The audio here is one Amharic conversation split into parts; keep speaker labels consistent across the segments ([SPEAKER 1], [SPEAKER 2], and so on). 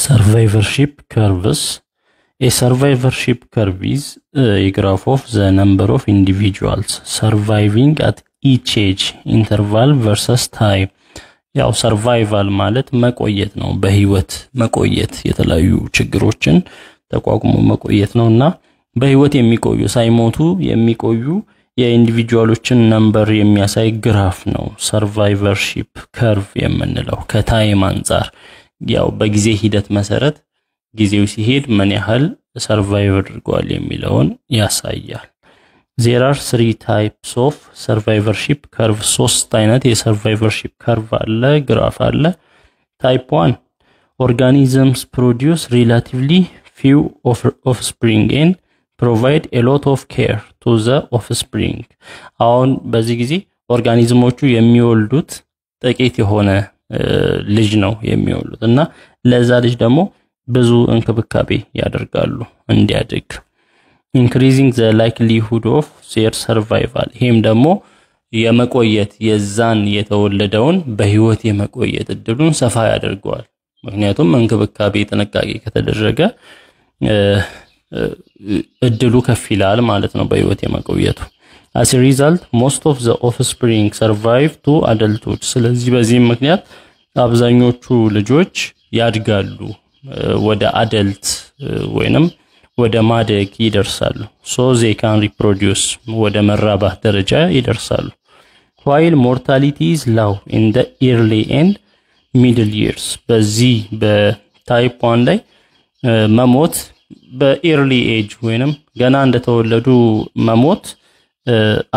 [SPEAKER 1] Survivorship curves. A survivorship curve is a graph of the number of individuals surviving at each age interval versus time. ያው ሰርቫይቫል ማለት መቆየት ነው በህይወት መቆየት የተለያዩ ችግሮችን ተቋቁሞ መቆየት ነውና በህይወት የሚቆዩ ሳይሞቱ የሚቆዩ የኢንዲቪጁዋሎችን ነምበር የሚያሳይ ግራፍ ነው ሰርቫይቨርሺፕ ከርቭ የምንለው ከታይም አንፃር ያው በጊዜ ሂደት መሰረት ጊዜው ሲሄድ ምን ያህል ሰርቫይቭ አድርጓል የሚለውን ያሳያል There are 3 types of survivorship curve. ሶስት አይነት የsurvivorship curve አለ ግራፍ አለ Type 1 organisms produce relatively few offspring and provide a lot of care to the offspring. አሁን በዚህ ጊዜ ኦርጋኒዝሞቹ የሚወልዱት ጥቂት የሆነ ልጅ ነው የሚወልዱት እና ለዛ ልጅ ደግሞ ብዙ እንክብካቤ ያደርጋሉ እንዲያድግ increasing the likelihood of their survival ይሄም ደግሞ የመቆየት የዛን የተወለደውን በህይወት የመቆየት እድሉን ሰፋ ያደርጋል ምክንያቱም እንክብካቤ ጥንቃቄ ከተደረገ እድሉ ከፍ ይላል ማለት ነው በህይወት የመቆየቱ as a result most of the offspring survive to adulthood ስለዚህ በዚህ ምክንያት አብዛኞቹ ልጆች ያድጋሉ ወደ አደልት ወይንም ወደ ማደግ ይደርሳሉ so they can reproduce ወደ መራባት ደረጃ ይደርሳሉ while mortality is low in the early and middle years በዚህ በታይፕ 1 ላይ መሞት በearly age ወይንም ገና እንደተወለዱ መሞት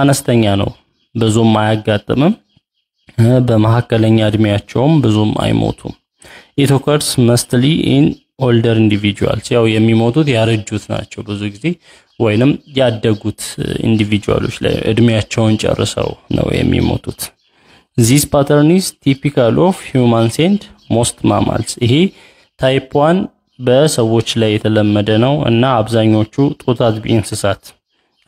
[SPEAKER 1] አነስተኛ ነው ብዙም አያጋጥምም በመሐከለኛ እድሜያቸውም ብዙም አይሞቱም it occurs mostly in older individuals ያው የሚሞቱት ያረጁት ናቸው ብዙ ጊዜ ወይንም ያደጉት ኢንዲቪጁዋሎች ላይ እድሜያቸውን ጨርሰው ነው የሚሞቱት this pattern is typical of humans and most mammals ይሄ ታይፕ 1 በሰዎች ላይ የተለመደ ነው እና አብዛኞቹ ጡት አጥቢ እንስሳት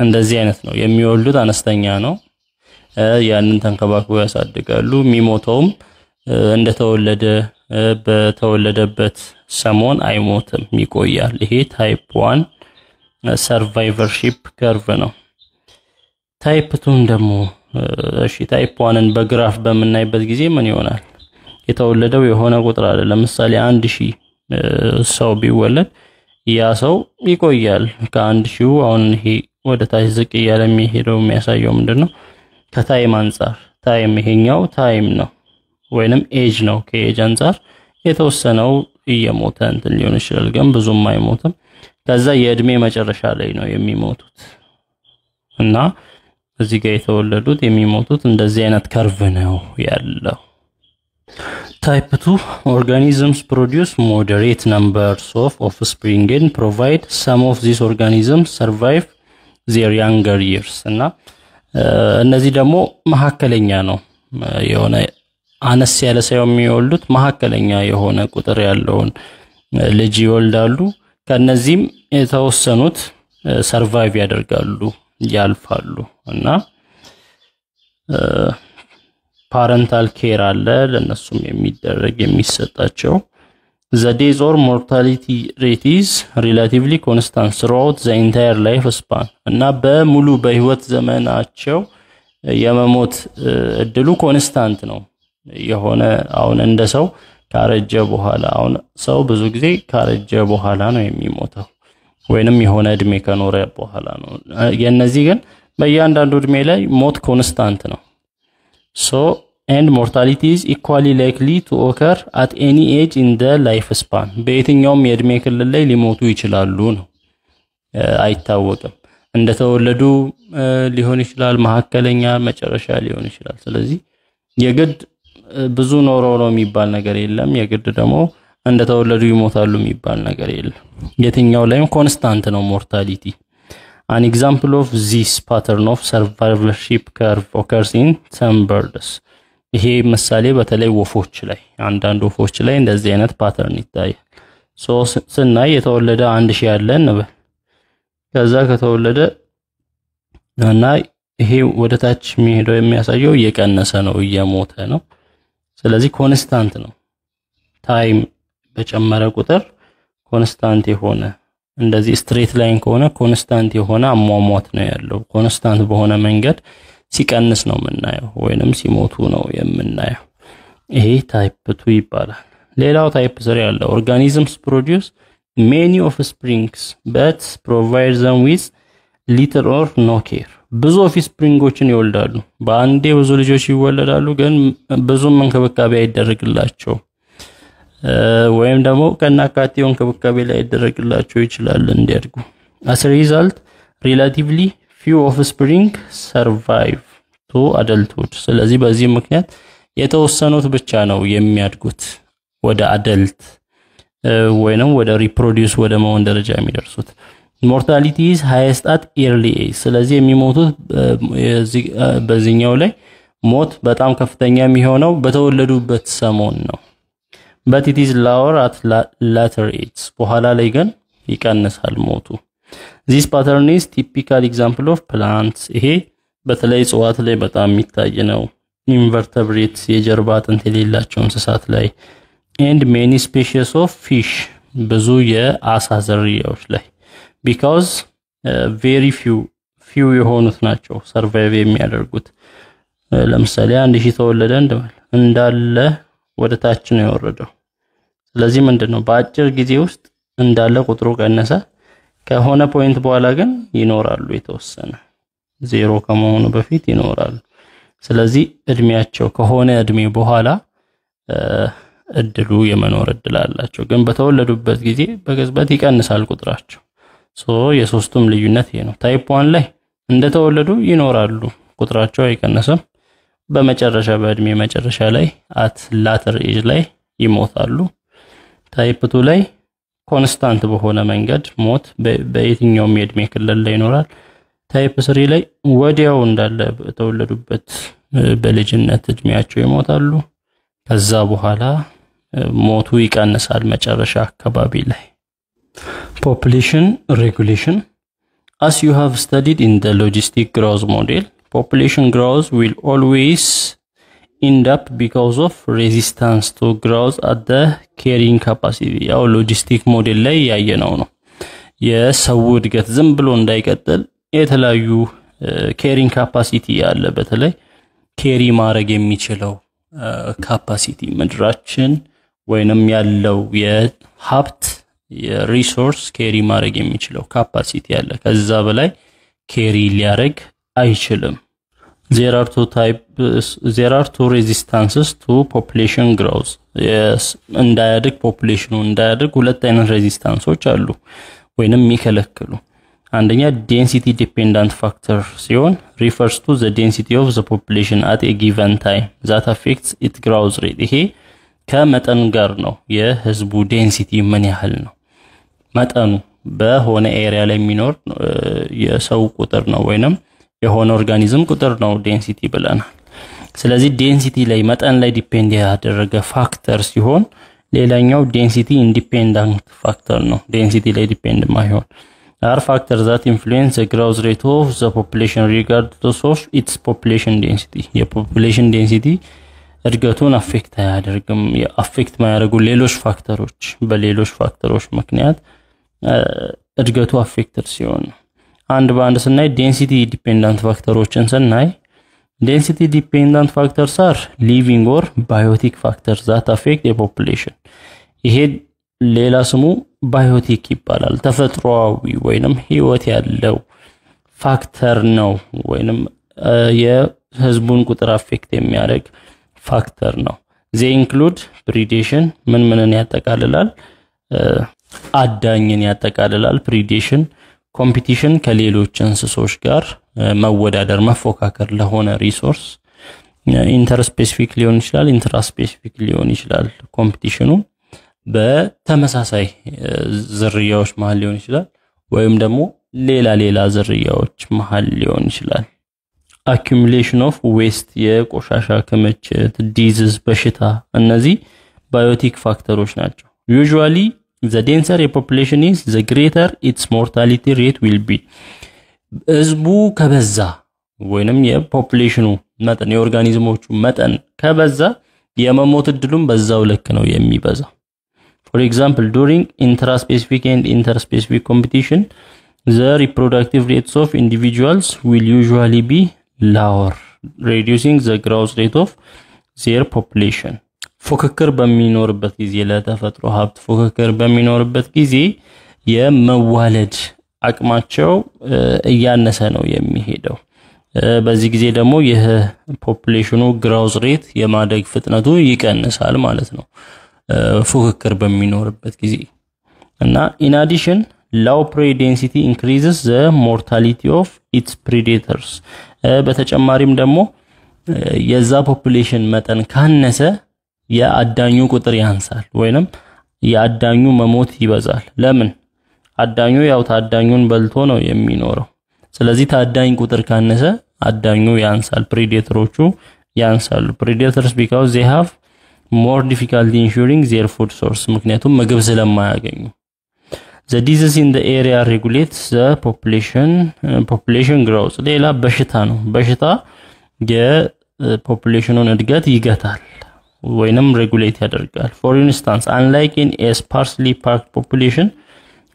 [SPEAKER 1] እንደዚህ አይነት ነው የሚወልዱት አነስተኛ ነው ያንን ተንከባክበው ያሳድጋሉ የሚሞተውም እንደተወለደ በተወለደበት ሰሞን አይሞትም ይቆያል ይሄ ታይፕ 1 ሰርቫይቨርሺፕ ከርቭ ነው ታይፕ 2 ደግሞ እሺ ታይፕ 1ን በግራፍ በመናይበት ጊዜ ምን ይሆናል የተወለደው የሆነ ቁጥር አለ ለምሳሌ 1000 ሰው ቢወለድ ያ ሰው ይቆያል ከ1000 አሁን ይሄ ወደ ታች ዝቅ ያለ የሚሄደው የሚያሳየው ምንድነው ከታይም አንፃር ታይም ይሄኛው ታይም ነው ወይንም ኤጅ ነው ከኤጅ አንፃር የተወሰነው እየሞተ እንትን ሊሆን ይችላል ግን ብዙም አይሞትም ከዛ የእድሜ መጨረሻ ላይ ነው የሚሞቱት እና እዚህ ጋር የተወለዱት የሚሞቱት እንደዚህ አይነት ከርቭ ነው ያለው Type 2 organisms produce moderate numbers of offspring and provide some of these organisms survive their younger years እና እነዚህ ደግሞ መሐከለኛ ነው የሆነ አነስ ያለ ሰው የሚወልዱት መሐከለኛ የሆነ ቁጥር ያለውን ልጅ ይወልዳሉ ከነዚህም የተወሰኑት ሰርቫይቭ ያደርጋሉ ያልፋሉ እና parental care አለ ለነሱም የሚደረግ የሚሰጣቸው the days or mortality rate is relatively constant throughout the entire life span እና በሙሉ በህይወት ዘመናቸው የመሞት እድሉ ኮንስታንት ነው የሆነ አሁን እንደ ሰው ካረጀ በኋላ አሁን ሰው ብዙ ጊዜ ካረጀ በኋላ ነው የሚሞተው ወይንም የሆነ እድሜ ከኖረ በኋላ ነው የነዚህ ግን በእያንዳንዱ እድሜ ላይ ሞት ኮንስታንት ነው so and mortality is equally likely to occur at any age in the lifespan በየትኛውም የእድሜ ክልል ላይ ሊሞቱ ይችላሉ ነው አይታወቅም እንደተወለዱ ሊሆን ይችላል መሐከለኛ መጨረሻ ሊሆን ይችላል ስለዚህ የግድ ብዙ ኖሮ ነው የሚባል ነገር የለም የግድ ደግሞ እንደተወለዱ ይሞታሉ የሚባል ነገር የለም የትኛው ላይም ኮንስታንት ነው ሞርታሊቲ an example of this pattern of survivorship curve occurs in some birds ይሄ ምሳሌ በተለይ ወፎች ላይ አንዳንድ ወፎች ላይ እንደዚህ አይነት ፓተርን ይታያል ሶ ስናይ የተወለደ 1000 ያለ እንበል ከዛ ከተወለደ እና ይሄ ወደ ታች የሚሄደው የሚያሳየው እየቀነሰ ነው እየሞተ ነው ስለዚህ ኮንስታንት ነው ታይም በጨመረ ቁጥር ኮንስታንት የሆነ እንደዚህ ስትሬት ላይን ከሆነ ኮንስታንት የሆነ አሟሟት ነው ያለው ኮንስታንት በሆነ መንገድ ሲቀንስ ነው የምናየው ወይንም ሲሞቱ ነው የምናየው ይሄ ታይፕ 2 ይባላል ሌላው ታይፕ 3 ያለው organisms produce many offsprings but provide them with little or no care ብዙ ኦፍስፕሪንጎችን ይወልዳሉ በአንዴ ብዙ ልጆች ይወለዳሉ ግን ብዙም እንክብካቤ አይደረግላቸው ወይም ደግሞ ከናካቴው እንክብካቤ ላይ ይደረግላቸው ይችላል እንዲያድጉ as a result relatively few offspring survive to adulthood ስለዚህ በዚህ ምክንያት የተወሰኑት ብቻ ነው የሚያድጉት ወደ አደልት ወይንም ወደ ሪፕሮዲዩስ ወደ መሆን ደረጃ የሚደርሱት mortality is highest at early age ስለዚህ የሚሞቱት በዚህኛው ላይ ሞት በጣም ከፍተኛ የሚሆነው በተወለዱበት ሰሞን ነው but it is lower at later age በኋላ ላይ ግን ይቀንሳል ሞቱ this pattern is typical example of plants ይሄ በተለይ እጽዋት ላይ በጣም የሚታይ ነው invertebrates የጀርባ አጥንት የሌላቸው እንስሳት ላይ and many species of fish ብዙ የአሳ ዝርያዎች ላይ because very few የሆኑት ናቸው survive የሚያደርጉት ለምሳሌ 1000 ተወለደ እንዳለ ወደ ታች ነው የወረደው ስለዚህ ምንድነው በአጭር ጊዜ ውስጥ እንዳለ ቁጥሩ ቀነሰ ከሆነ ፖይንት በኋላ ግን ይኖራሉ የተወሰነ ዜሮ ከመሆኑ በፊት ይኖራሉ ስለዚህ እድሜያቸው ከሆነ እድሜ በኋላ እድሉ የመኖር እድል አላቸው ግን በተወለዱበት ጊዜ በግዝበት ይቀንሳል ቁጥራቸው ሶ የሶስቱም ልዩነት ይሄ ነው ታይፕ 1 ላይ እንደተወለዱ ይኖራሉ ቁጥራቸው አይቀንስም በመጨረሻ በእድሜ መጨረሻ ላይ at later age ላይ ይሞታሉ ታይፕ 2 ላይ ኮንስታንት በሆነ መንገድ ሞት በየትኛውም የእድሜ ክልል ላይ ይኖራል ታይፕ 3 ላይ ወዲያው እንዳለ በተወለዱበት በልጅነት እድሜያቸው ይሞታሉ ከዛ በኋላ ሞቱ ይቀንሳል መጨረሻ አካባቢ ላይ population regulation as you have studied in the logistic growth model population growth will always end up because of resistance to growth at the carrying capacity ያው ሎጂስቲክ ሞዴል ላይ ያየነው ነው የሰው እድገት ዝም ብሎ እንዳይቀጥል የተለያዩ carrying capacity ያለ በተለይ ኬሪ ማድረግ የሚችለው ካፓሲቲ ምድራችን ወይንም ያለው የሀብት የሪሶርስ ኬሪ ማድረግ የሚችለው ካፓሲቲ ያለ ከዛ በላይ ኬሪ ሊያረግ አይችልም there are two resistances to population growth እንዳያድግ ፖፑሌሽኑ እንዳያድግ ሁለት አይነት ሬዚስታንሶች አሉ ወይንም የሚከለክሉ አንደኛ density dependent factor ሲሆን refers to the density of the population at a given time that affects its growth rate ይሄ ከመጠን ጋር ነው የህዝቡ ዴንሲቲ ምን ያህል ነው መጠኑ በሆነ ኤሪያ ላይ የሚኖር የሰው ቁጥር ነው ወይንም የሆነ ኦርጋኒዝም ቁጥር ነው ዴንሲቲ ብለናል ስለዚህ ዴንሲቲ ላይ መጠን ላይ ዲፔንድ ያደረገ ፋክተር ሲሆን ሌላኛው ዴንሲቲ ኢንዲፔንደንት ፋክተር ነው ዴንሲቲ ላይ ዲፔንድ ማይሆን are factors that influence the growth rate of the population regardless of its population density የፖፑሌሽን ዴንሲቲ እድገቱን አፌክት ያደርግም አፌክት ማያደርጉ ሌሎች ፋክተሮች በሌሎች ፋክተሮች ምክንያት እድገቱ አፌክትድ ሲሆን አንድ በአንድ ስናይ ዴንሲቲ ዲፔንደንት ፋክተሮችን ስናይ ዴንሲቲ ዲፔንደንት ፋክተርስ are living or biotic factors that affect the population ይሄ ሌላ ስሙ ባዮቲክ ይባላል ተፈጥሯዊ ወይንም ህይወት ያለው ፋክተር ነው ወይንም የህዝቡን ቁጥር አፌክት የሚያደርግ ፋክተር ነው they include predation ምንን ያጠቃልላል አዳኝን ያጠቃልላል predation competition ከሌሎች እንስሶች ጋር መወዳደር መፎካከር ለሆነ ሪሶርስ ኢንተርስፔሲፊክ ሊሆን ይችላል ኢንትራስፔሲፊክ ሊሆን ይችላል ኮምፒቲሽኑ በተመሳሳይ ዝርያዎች መሃል ሊሆን ይችላል ወይም ደግሞ ሌላ ዝርያዎች መሃል ሊሆን ይችላል accumulation of waste የቆሻሻ ክምችት disease በሽታ እነዚህ ባዮቲክ ፋክተሮች ናቸው usually the denser a population is the greater its mortality rate will be ህዝቡ ከበዛ ወይንም የፖፑሌሽኑ መጠን የኦርጋኒዝሞቹ መጠን ከበዛ የመሞት እድሉም በዛው ልክ ነው የሚበዛው For example, during intraspecific and interspecific competition, the reproductive rates of individuals will usually be lower, reducing the growth rate of their population. ፉክክር በሚኖርበት ጊዜ ለተፈጥሮ ሀብት ፉክክር በሚኖርበት ጊዜ የመዋለድ አቅማቸው እያነሰ ነው የሚሄደው። በዚህ ጊዜ ደግሞ የፖፑሌሽኑ ግሮዝ ሬት የማደግ ፍጥነቱ ይቀንሳል ማለት ነው ፉክክር በሚኖርበት ጊዜ። እና in addition, low prey density increases the mortality of its predators. በተጨማሪም ደግሞ የዛ ፖፑሌሽን መጠን ካነሰ የአዳኙ ቁጥር ያንሳል ወይንም የአዳኙ መሞት ይበዛል። ለምን? አዳኙ ያው ታዳኙን በልቶ ነው የሚኖረው። ስለዚህ ታዳኝ ቁጥር ካነሰ አዳኙ ያንሳል፣ ፕሬዴተሮቹ ያንሳሉ። predators because they have more difficulty ensuring their food source, ምክንያቱም ምግብ ስለማያገኙ። The disease in the area regulates the population growth. ሌላ በሽታ ነው። በሽታ የፖፑሌሽኑን እድገት ይገታል ወይንም ሬጉሌት ያደርጋል። For instance, unlike in a sparsely packed population,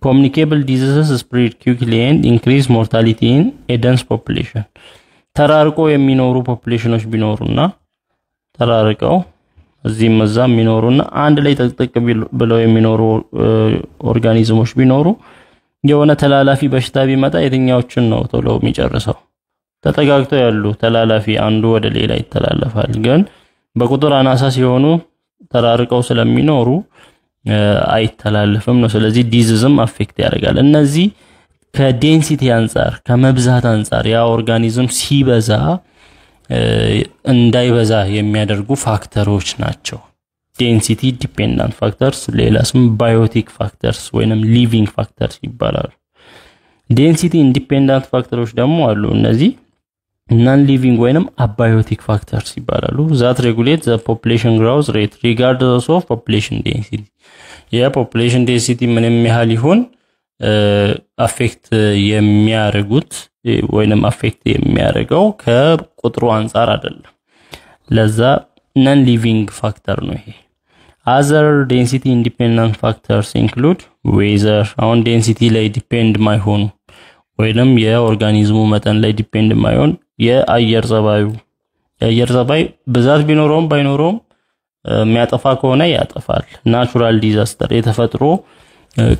[SPEAKER 1] communicable diseases spread quickly and increase mortality in a dense population. ተራርቆ የሚኖሩ ፖፑሌሽኖች ቢኖሩና ተራርቀው እዚህም እዛም የሚኖሩና አንድ ላይ ተጠቅጥቅ ብለው የሚኖሩ ኦርጋኒዝሞች ቢኖሩ የሆነ ተላላፊ በሽታ ቢመጣ የትኛዎችን ነው ቶሎ የሚጨርሰው? ተጠጋግተው ያሉ ተላላፊ አንዱ ወደ ሌላ ይተላለፋል። ግን በቁጥር አናሳ ሲሆኑ ተራርቀው ስለሚኖሩ አይተላለፍም ነው። ስለዚህ ዲዚዝም አፌክት ያደርጋል። እነዚህ ከዴንሲቲ አንፃር ከመብዛት አንፃር ያ ኦርጋኒዝም ሲበዛ እንዳይበዛ የሚያደርጉ ፋክተሮች ናቸው። ዴንሲቲ ዲፔንዳንት ፋክተርስ፣ ሌላ ስም ባዮቲክ ፋክተርስ ወይንም ሊቪንግ ፋክተርስ ይባላሉ። ዴንሲቲ ኢንዲፔንዳንት ፋክተሮች ደግሞ አሉ። እነዚህ non living ወይንም abiotic factors ይባላሉ። that regulate the population growth rate regardless of population density. population density ምንም ያህል ይሁን አፌክት የሚያደርጉት ወይንም አፌክት የሚያደርገው ከቁጥሩ አንፃር አይደለም። ለዛ non living factor ነው ይሄ። other density independent factors include weather. አሁን density ላይ ዲፔንድ ማይሆኑ ወይንም የኦርጋኒዝሙ መጠን ላይ ዲፔንድ ማይሆን የአየር ጸባዩ ብዛት ቢኖረውም ባይኖረውም የሚያጠፋ ከሆነ ያጠፋል። ናቹራል ዲዛስተር የተፈጥሮ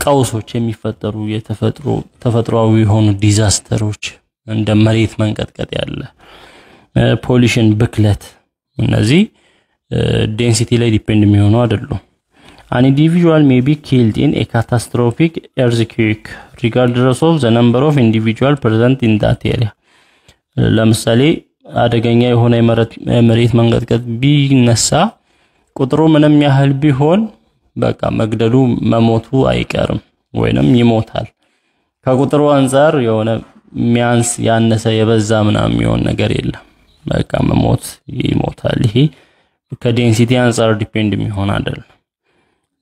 [SPEAKER 1] ቀውሶች የሚፈጠሩ ተፈጥሯዊ የሆኑ ዲዛስተሮች እንደ መሬት መንቀጥቀጥ ያለ ፖሊሽን ብክለት እነዚህ ዴንሲቲ ላይ ዲፔንድ የሚሆኑ አይደሉም። An individual may be killed in a catastrophic earthquake regardless of the number of individuals present in that area. ለምሳሌ አደገኛ የሆነ መሬት መንቀጥቀጥ ቢነሳ ቁጥሩ ምንም ያህል ቢሆን በቃ መግደሉ መሞቱ አይቀርም ወይንም ይሞታል። ከቁጥሩ አንፃር የሆነ ሚያንስ ያነሰ የበዛ ምናምን የሚሆን ነገር የለም። በቃ መሞት ይሞታል። ይሄ ከዴንሲቲ አንፃር ዲፔንድ የሚሆን አይደለም።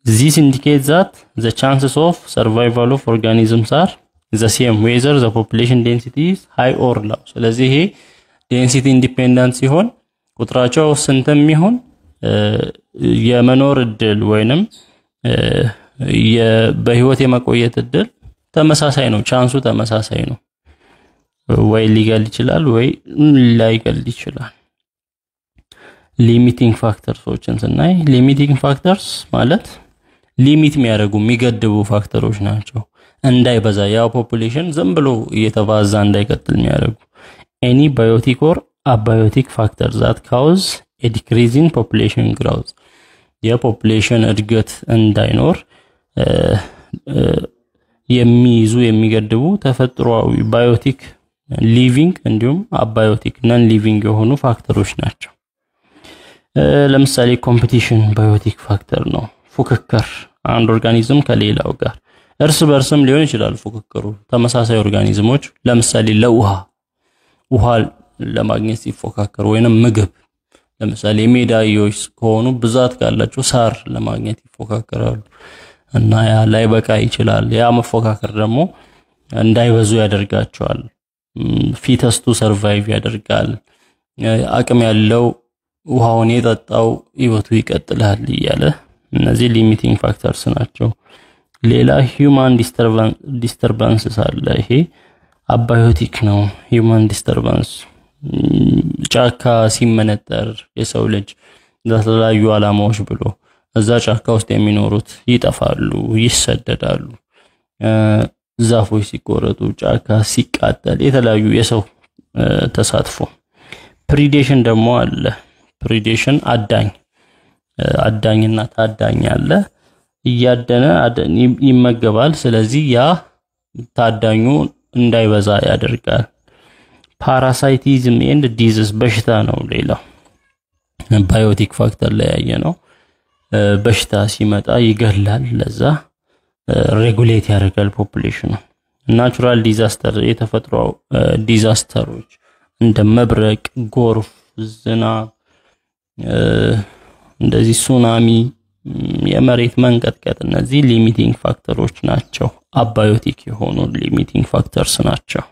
[SPEAKER 1] This indicates that the chances of survival of organisms are the same whether the population density is high or low. ስለዚህ ይሄ density independent ሲሆን ቁጥራቸው ስንትም ይሁን የመኖር እድል ወይንም በህይወት የመቆየት እድል ተመሳሳይ ነው። ቻንሱ ተመሳሳይ ነው። ወይ ሊገል ይችላል ወይ ላይገል ይችላል። ሊሚቲንግ ፋክተርሶችን ስናይ ሊሚቲንግ ፋክተርስ ማለት ሊሚት የሚያደርጉ የሚገድቡ ፋክተሮች ናቸው። እንዳይበዛ ያው ፖፑሌሽን ዝም ብሎ እየተባዛ እንዳይቀጥል የሚያደርጉ any biotic or abiotic factors that cause a decrease in population growth. የፖፑሌሽን እድገት እንዳይኖር የሚገድቡ ተፈጥሯዊ ባዮቲክ ሊቪንግ እንዲሁም አባዮቲክ ነን ሊቪንግ የሆኑ ፋክተሮች ናቸው። ለምሳሌ ኮምፒቲሽን ባዮቲክ ፋክተር ነው። ፉክክር አንድ ኦርጋኒዝም ከሌላው ጋር እርስ በርስም ሊሆን ይችላል ፉክክሩ። ተመሳሳይ ኦርጋኒዝሞች ለምሳሌ ውሃ ለማግኘት ሲፎካከሩ ወይንም ምግብ ለምሳሌ ሜዳዮች ከሆኑ ብዛት ካላቸው ሳር ለማግኘት ይፎካከራሉ እና ያ ላይ በቃ ይችላል። ያ መፎካከር ደግሞ እንዳይበዙ ያደርጋቸዋል። ፊተስቱ ሰርቫይቭ ያደርጋል። አቅም ያለው ውሃውን የጠጣው ህይወቱ ይቀጥላል እያለ እነዚህ ሊሚቲንግ ፋክተርስ ናቸው። ሌላ ሂዩማን ዲስተርባንስስ አለ። ይሄ አባዮቲክ ነው። ሂዩማን ዲስተርባንስ ጫካ ሲመነጠር የሰው ልጅ ለተለያዩ ዓላማዎች ብሎ እዛ ጫካ ውስጥ የሚኖሩት ይጠፋሉ፣ ይሰደዳሉ። ዛፎች ሲቆረጡ፣ ጫካ ሲቃጠል፣ የተለያዩ የሰው ተሳትፎ። ፕሪዴሽን ደግሞ አለ። ፕሪዴሽን አዳኝና ታዳኝ አለ። እያደነ ይመገባል። ስለዚህ ያ ታዳኙ እንዳይበዛ ያደርጋል። ፓራሳይቲዝም ኤንድ ዲዚዝ በሽታ ነው ሌላው ባዮቲክ ፋክተር ላይ ያየነው። በሽታ ሲመጣ ይገላል፣ ለዛ ሬጉሌት ያደርጋል ፖፑሌሽኑ። ናቹራል ዲዛስተር የተፈጥሮ ዲዛስተሮች እንደ መብረቅ፣ ጎርፍ፣ ዝናብ፣ እንደዚህ ሱናሚ፣ የመሬት መንቀጥቀጥ እነዚህ ሊሚቲንግ ፋክተሮች ናቸው። አባዮቲክ የሆኑ ሊሚቲንግ ፋክተርስ ናቸው።